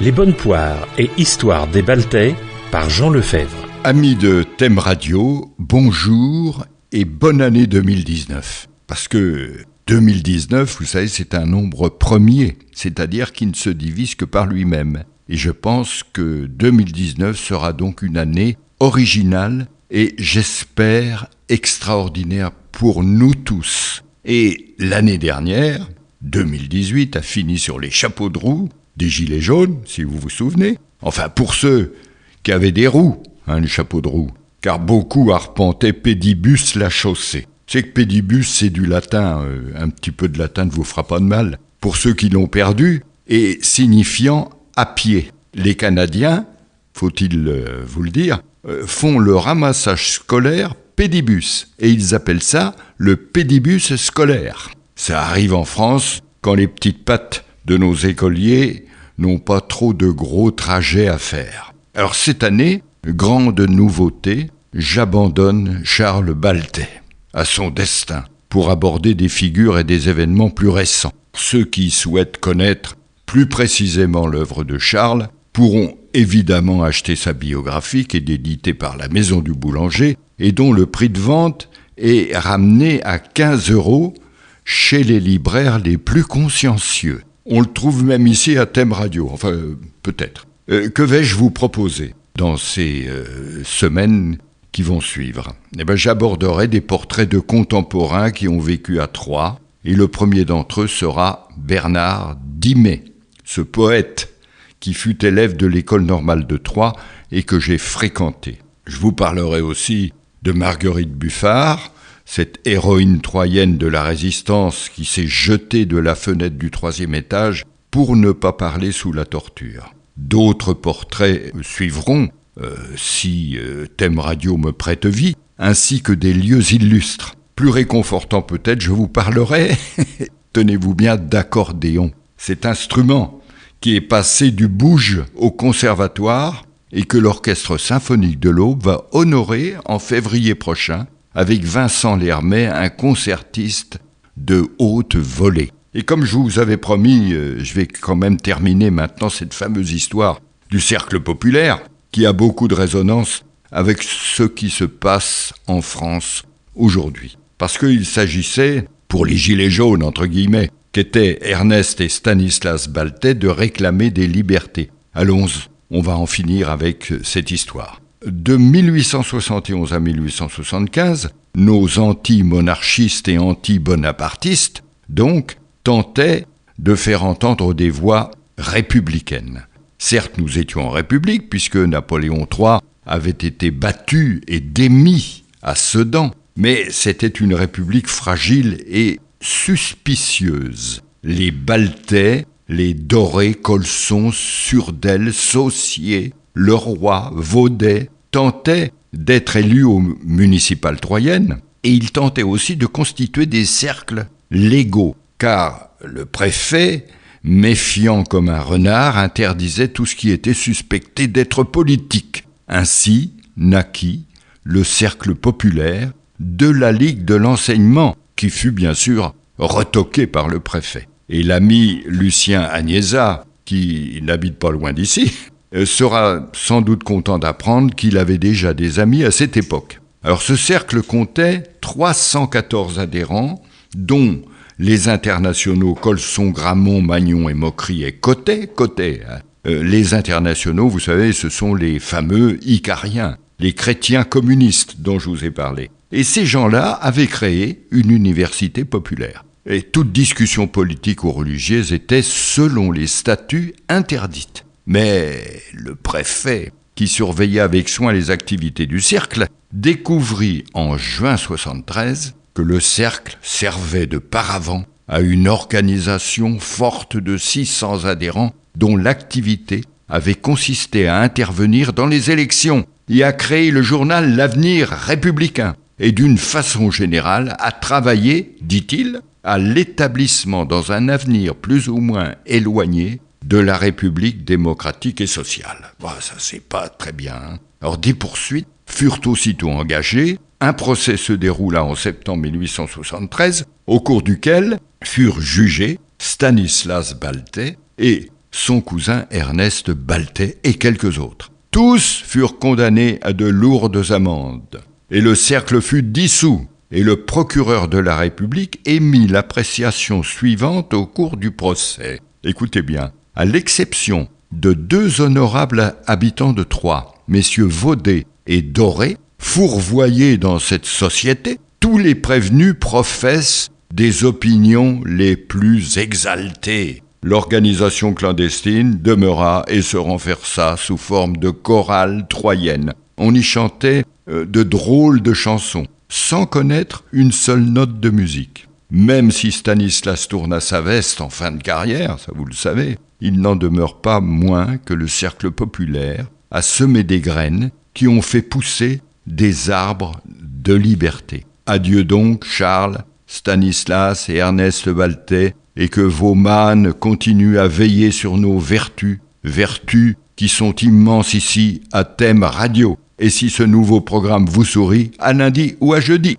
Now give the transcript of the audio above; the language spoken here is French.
Les bonnes poires et histoire des Baltais par Jean Lefebvre. Amis de Thème Radio, bonjour et bonne année 2019. Parce que 2019, vous savez, c'est un nombre premier, c'est-à-dire qui ne se divise que par lui-même. Et je pense que 2019 sera donc une année originale et j'espère extraordinaire pour nous tous. Et l'année dernière, 2018, a fini sur les chapeaux de roue, des gilets jaunes, si vous vous souvenez. Enfin, pour ceux qui avaient des roues, les chapeaux de roue. Car beaucoup arpentaient pédibus la chaussée. C'est que pédibus, c'est du latin, un petit peu de latin ne vous fera pas de mal. Pour ceux qui l'ont perdu, et signifiant à pied. Les Canadiens, faut-il vous le dire, font le ramassage scolaire pédibus. Et ils appellent ça le pédibus scolaire. Ça arrive en France quand les petites pattes de nos écoliers n'ont pas trop de gros trajets à faire. Alors cette année, grande nouveauté, j'abandonne Charles Baltais à son destin pour aborder des figures et des événements plus récents. Ceux qui souhaitent connaître plus précisément l'œuvre de Charles pourront évidemment acheter sa biographie qui est éditée par la Maison du Boulanger et dont le prix de vente est ramené à 15 € chez les libraires les plus consciencieux. On le trouve même ici à Thème Radio, enfin peut-être. Que vais-je vous proposer dans ces semaines qui vont suivre ? J'aborderai des portraits de contemporains qui ont vécu à Troyes, et le premier d'entre eux sera Bernard Dimet, ce poète qui fut élève de l'école normale de Troyes et que j'ai fréquenté. Je vous parlerai aussi de Marguerite Buffard, cette héroïne troyenne de la Résistance qui s'est jetée de la fenêtre du 3e étage pour ne pas parler sous la torture. D'autres portraits suivront, si Thème Radio me prête vie, ainsi que des lieux illustres. Plus réconfortant peut-être, je vous parlerai, tenez-vous bien, d'accordéon. Cet instrument qui est passé du bouge au conservatoire et que l'Orchestre symphonique de l'Aube va honorer en février prochain avec Vincent Lermet, un concertiste de haute volée. Et comme je vous avais promis, je vais quand même terminer maintenant cette fameuse histoire du cercle populaire, qui a beaucoup de résonance avec ce qui se passe en France aujourd'hui. Parce qu'il s'agissait, pour les gilets jaunes, entre guillemets, qu'étaient Ernest et Stanislas Baltais, de réclamer des libertés. Allons, on va en finir avec cette histoire. De 1871 à 1875, nos anti-monarchistes et anti-bonapartistes, donc, tentaient de faire entendre des voix républicaines. Certes, nous étions en République, puisque Napoléon III avait été battu et démis à Sedan, mais c'était une République fragile et suspicieuse. Les Baltais, les Doré, Colson, Surdel, Saussier, Leroy, Vaudet tentaient d'être élus aux municipales troyennes et ils tentaient aussi de constituer des cercles légaux, car le préfet, méfiant comme un renard, interdisait tout ce qui était suspecté d'être politique. Ainsi naquit le cercle populaire de la Ligue de l'enseignement, qui fut bien sûr retoqué par le préfet. Et l'ami Lucien Agnesa, qui n'habite pas loin d'ici, sera sans doute content d'apprendre qu'il avait déjà des amis à cette époque. Alors ce cercle comptait 314 adhérents, dont les internationaux Colson, Gramont, Magnon et Mocry et Cotet. Les internationaux, vous savez, ce sont les fameux Icariens, les chrétiens communistes dont je vous ai parlé. Et ces gens-là avaient créé une université populaire. Et toute discussion politique ou religieuse était, selon les statuts, interdite. Mais le préfet, qui surveillait avec soin les activités du cercle, découvrit en juin 73 que le cercle servait de paravent à une organisation forte de 600 adhérents dont l'activité avait consisté à intervenir dans les élections et à créer le journal L'Avenir républicain et d'une façon générale à travailler, dit-il, à l'établissement dans un avenir plus ou moins éloigné de la République démocratique et sociale. Ça c'est pas très bien. Alors des poursuites furent aussitôt engagées. Un procès se déroula en septembre 1873, au cours duquel furent jugés Stanislas Baltais et son cousin Ernest Baltet et quelques autres. Tous furent condamnés à de lourdes amendes, et le cercle fut dissous, et le procureur de la République émit l'appréciation suivante au cours du procès. Écoutez bien, à l'exception de 2 honorables habitants de Troyes, messieurs Vaudet et Doré, fourvoyés dans cette société, tous les prévenus professent des opinions les plus exaltées. L'organisation clandestine demeura et se renforça sous forme de chorale troyenne. On y chantait de drôles de chansons, sans connaître une seule note de musique. Même si Stanislas tourna sa veste en fin de carrière, ça vous le savez, il n'en demeure pas moins que le cercle populaire a semé des graines qui ont fait pousser des arbres de liberté. Adieu donc, Charles, Stanislas et Ernest Baltet, et que vos mânes continuent à veiller sur nos vertus, vertus qui sont immenses ici à Thème Radio. Et si ce nouveau programme vous sourit, à lundi ou à jeudi.